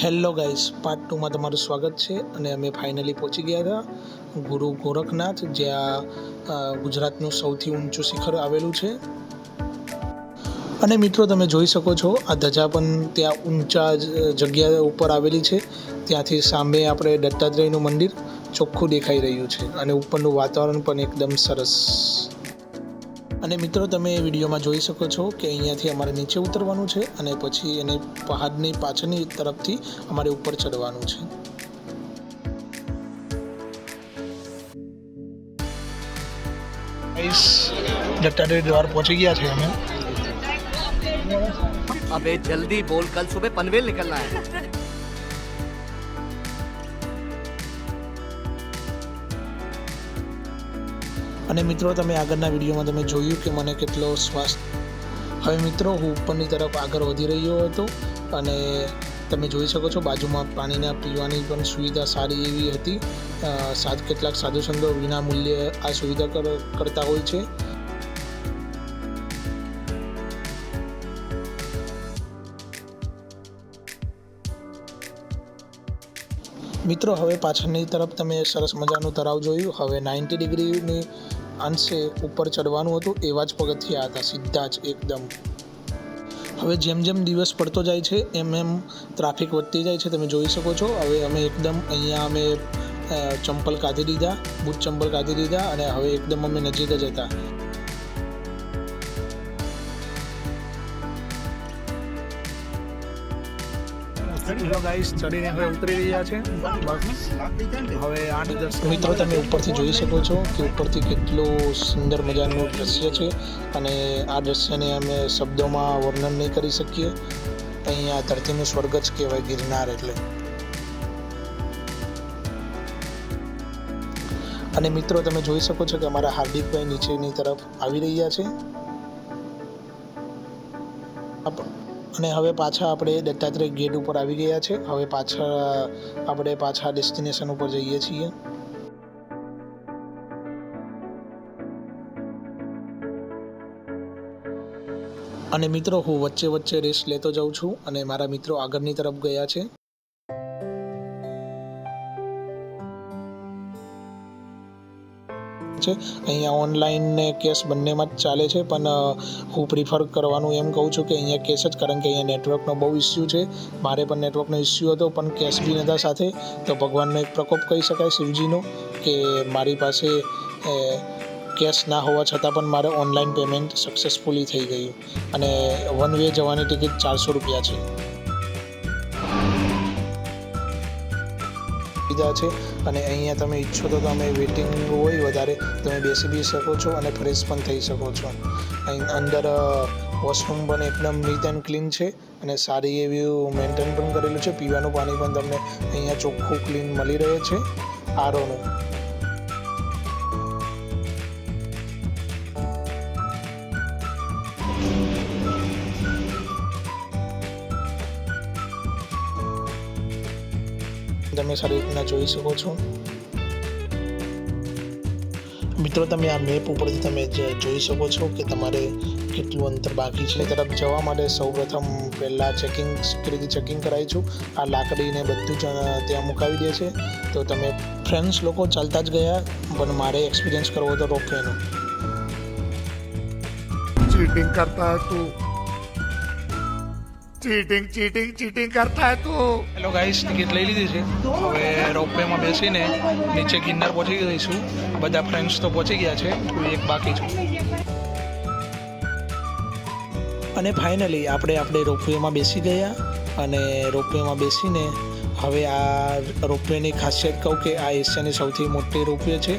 Hello guys, part 2 માં તમારું સ્વાગત છે અને અમે ફાઇનલી પહોંચી ગયા હતા ગુરુ ગોરખનાથ, જ્યાં ગુજરાતનું સૌથી ઊંચું શિખર આવેલું છે. અને મિત્રો, તમે જોઈ શકો છો આ ધજા પણ ત્યાં ઊંચા જગ્યા ઉપર આવેલી છે. ત્યાંથી સામે આપણે દત્તાત્રેયનું મંદિર ચોખ્ખું દેખાઈ રહ્યું છે અને ઉપરનું વાતાવરણ પણ એકદમ સરસ. અને મિત્રો, તમે વિડીયોમાં જોઈ શકો છો કે અહીંયાથી અમારે નીચે ઉતરવાનું છે અને પછી એને પહાડની પાછળની તરફથી અમારે ઉપર ચડવાનું છે. દત્તાત્રેય દ્વાર પહોંચી ગયા છે અમે. अबे जल्दी बोल, कल सुबह पनवेल निकलना है. અને મિત્રો, તમે આગળના વિડીયોમાં તમે જોયું કે મને કેટલો શ્વાસ. હવે મિત્રો, હું ઉપરની તરફ આગળ વધી રહ્યો હતો અને તમે જોઈ શકો છો બાજુમાં પાણીના પીવાની પણ સુવિધા સારી એવી હતી. કેટલાક સાધુ સંતો વિના મૂલ્યે આ સુવિધા કરતા હોય છે. મિત્રો, હવે પાછળની તરફ તમે સરસ મજાનું તળાવ જોયું. હવે 90 ડિગ્રીની અંશે ઉપર ચડવાનું હતું. એવા જ પગથિયા હતા, સીધા જ એકદમ. હવે જેમ જેમ દિવસ પડતો જાય છે એમ એમ ટ્રાફિક વધતી જાય છે, તમે જોઈ શકો છો. હવે અમે એકદમ અહીંયા અમે ચંપલ કાઢી દીધા, બૂટ ચંપલ કાઢી દીધા અને હવે એકદમ અમે નજીક જ હતા. ચડીને હવે ઉતરી રહ્યા છે. હવે 8-10 મિત્રો, તમે ઉપરથી જોઈ શકો છો કે ઉપરથી કેટલું સુંદર મજાનું દ્રશ્ય છે અને આ દ્રશ્યને અમે શબ્દોમાં વર્ણન નહીં કરી શકીએ. અહીંયા ધરતીનું સ્વર્ગ જ કહેવાય ગિરનાર એટલે. અને મિત્રો, તમે જોઈ શકો છો કે અમારા હાર્દિકભાઈ નીચેની તરફ આવી રહ્યા છે. અને હવે પાછા આપણે દત્તાત્રેય ગેટ ઉપર આવી ગયા છે. હવે આપણે પાછા ડેસ્ટિનેશન ઉપર જઈએ છીએ. અને મિત્રો, હું વચ્ચે વચ્ચે રેસ્ટ લેતો જાઉં છું અને મારા મિત્રો આગળની તરફ ગયા છે. અહીંયા ઓનલાઈન ને કેશ બંનેમાં જ ચાલે છે, પણ હું પ્રિફર કરવાનું એમ કહું છું કે અહીંયા કેશ જ, કારણ કે અહીંયા નેટવર્કનો બહુ ઇસ્યુ છે. મારે પણ નેટવર્કનો ઇસ્યુ હતો, પણ કેશ બી નહોતા સાથે. તો ભગવાનનો એક પ્રકોપ કહી શકાય શિવજીનો, કે મારી પાસે કેશ ના હોવા છતાં પણ મારે ઓનલાઈન પેમેન્ટ સક્સેસફુલી થઈ ગયું. અને વન વે જવાની ટિકિટ 400 રૂપિયા છે. છે અને અહીંયા તમે ઈચ્છો તો તમે વેઇટિંગ હોય વધારે, તમે બેસી બી શકો છો અને ફ્રેશ પણ થઈ શકો છો. અહીં અંદર વોશરૂમ પણ એકદમ નીટ એન્ડ ક્લીન છે અને સારી એવી મેન્ટેન પણ કરેલું છે. પીવાનું પાણી પણ તમને અહીંયા ચોખ્ખું ક્લીન મળી રહે છે, આરોનું. તમે સારી રીતના જોઈ શકો છો. મિત્રો, તમે આ મેપ ઉપરથી તમે જોઈ શકો છો કે તમારે કેટલું અંતર બાકી છે. તરફ જવા માટે સૌપ્રથમ પહેલાં સિક્યુરિટી ચેકિંગ કરાવીશું. આ લાકડીને બધું જ ત્યાં મુકાવી દે છે. તો તમે ફ્રેન્ડ્સ લોકો ચાલતા જ ગયા, પણ મારે એક્સપિરિયન્સ કરવો હતો રોપવેનો. चीटिंग करता है तू, चीटिंग करता है तू. હેલો ગાઈસ, ટિકિટ લઈ લીધી છે. હવે રોપવેમાં બેસીને નીચે ગિરનાર પહોંચી જઈશું. બધા ફ્રેન્ડ્સ તો પહોંચી ગયા છે, હું એક બાકી છું. અને ફાઇનલી આપણે રોપવેમાં બેસી ગયા અને રોપવેમાં બેસીને હવે આ રોપવેની ખાસિયત કહું કે આ એશિયાની સૌથી મોટી રોપવે છે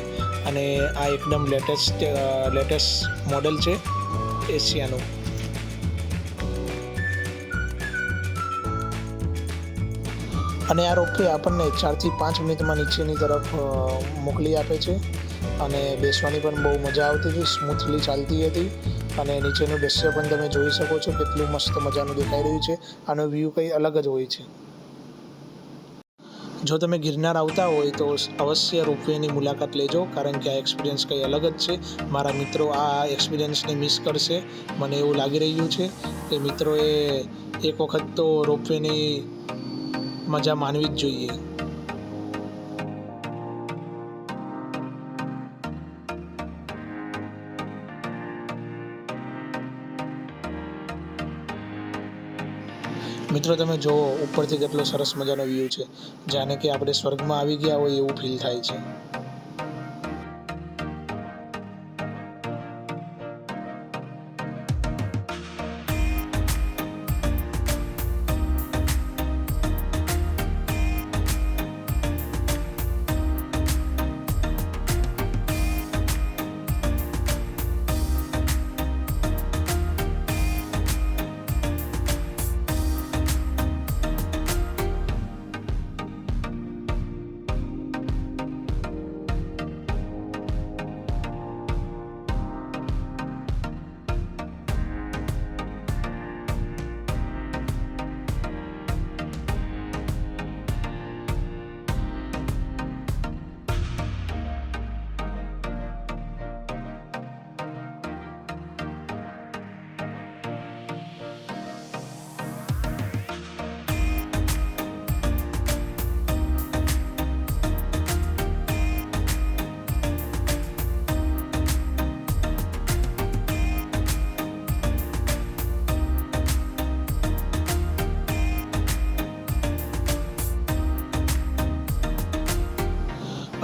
અને આ એકદમ લેટેસ્ટ મોડલ છે એશિયાનું. અને આ રોપવે આપણને 4 થી 5 મિનિટમાં નીચેની તરફ મોકલી આપે છે અને બેસવાની પણ બહુ મજા આવતી હતી, સ્મૂથલી ચાલતી હતી. અને નીચેનું દૃશ્ય પણ તમે જોઈ શકો છો, કેટલું મસ્ત મજાનું દેખાઈ રહ્યું છે. આનો વ્યૂ કંઈ અલગ જ હોય છે. જો તમે ગિરનાર આવતા હોય તો અવશ્ય રોપવેની મુલાકાત લેજો, કારણ કે આ એક્સપિરિયન્સ કંઈ અલગ જ છે. મારા મિત્રો આ એક્સપિરિયન્સને મિસ કરશે, મને એવું લાગી રહ્યું છે કે મિત્રોએ એક વખત તો રોપવેની મજા માણવી જ જોઈએ. મિત્રો તમે જુઓ ઉપરથી કેટલો સરસ મજાનો વ્યૂ છે, જાણે કે આપણે સ્વર્ગમાં આવી ગયા હોય એવું ફીલ થાય છે.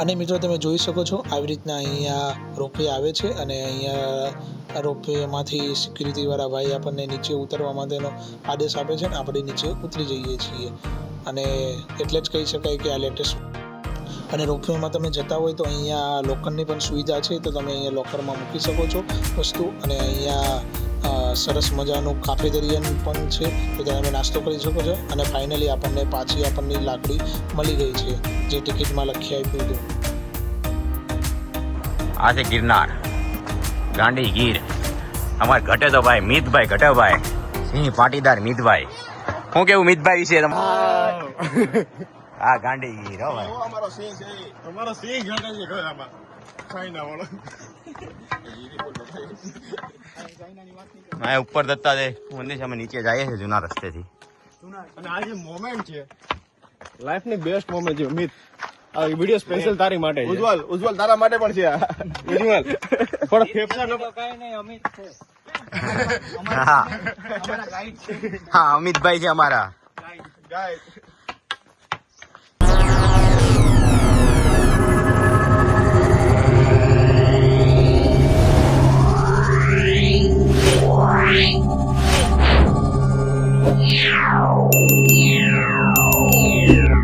અને મિત્રો તમે જોઈ શકો છો આવી રીતના અહીંયા રોપવે આવે છે અને અહીંયા રોપવેમાંથી સિક્યુરિટીવાળા ભાઈ આપણને નીચે ઉતરવા માટેનો આદેશ આપે છે અને આપણે નીચે ઉતરી જઈએ છીએ. અને એટલે જ કહી શકાય કે આ લેટેસ્ટ. અને રોપવેમાં તમે જતા હોય તો અહીંયા લોકરની પણ સુવિધા છે, તો તમે અહીંયા લોકરમાં મૂકી શકો છો વસ્તુ. અને અહીંયા સરસ મજાનું કાફેટેરિયન પણ છે, તો ત્યાં તમે નાસ્તો કરી શકો છો. અને ફાઇનલી આપણને પાછી આપણની લાકડી મળી ગઈ છે, જે ટિકિટમાં લખી આપ્યું હતું. આ છે ગિરનાર, ગાંડી ગીર. અમારે ઘટે તો ભાઈ મિતભાઈ ઘટેભાઈ સિંહ પાટીદાર મિતભાઈ. શું કેવું મિતભાઈ વિશે હા ગાંડી ગીર હો ભાઈ. અમારો સિંહ ઘટે છે ગળામાં ચાઇના વાળો. હા ઉપર દત્તા દે મંદિર સામે નીચે જઈએ છે જૂના રસ્તેથી. અને આ જે મોમેન્ટ છે લાઈફ ની બેસ્ટ મોમેન્ટ છે મિત. આ વિડિયો સ્પેશિયલ તારી માટે છે. ઉજ્જવલ તારા માટે પણ છે. ઉજ્જવલ થોડા ફેફસા નો કઈ નહીં. અમિત છે હા હા અમિતભાઈ છે અમારા ગાઈડ. Yeah.